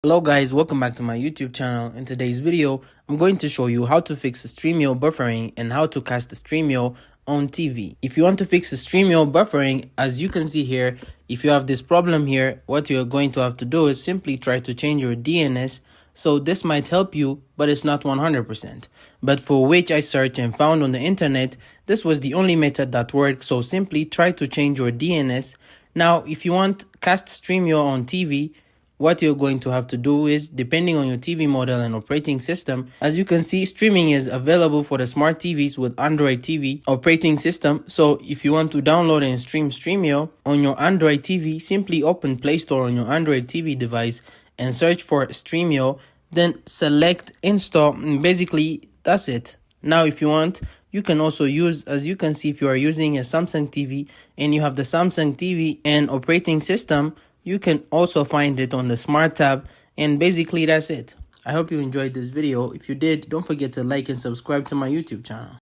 Hello guys, welcome back to my YouTube channel. In today's video, I'm going to show you how to fix Stremio buffering and how to cast Stremio on TV. If you want to fix Stremio buffering, as you can see here, if you have this problem here, what you're going to have to do is simply try to change your DNS. So this might help you, but it's not 100%. But for which I searched and found on the internet, this was the only method that worked. So simply try to change your DNS. Now, if you want cast Stremio on TV, what you're going to have to do is, depending on your TV model and operating system, as you can see, streaming is available for the smart TVs with Android TV operating system. So if you want to download and stream Stremio on your Android TV, simply open Play Store on your Android TV device and search for Stremio, then select install, and basically that's it. Now if you want, you can also use, as you can see, if you are using a Samsung TV and you have the Samsung TV and operating system, you can also find it on the Smart tab, and basically that's it. I hope you enjoyed this video. If you did, don't forget to like and subscribe to my YouTube channel.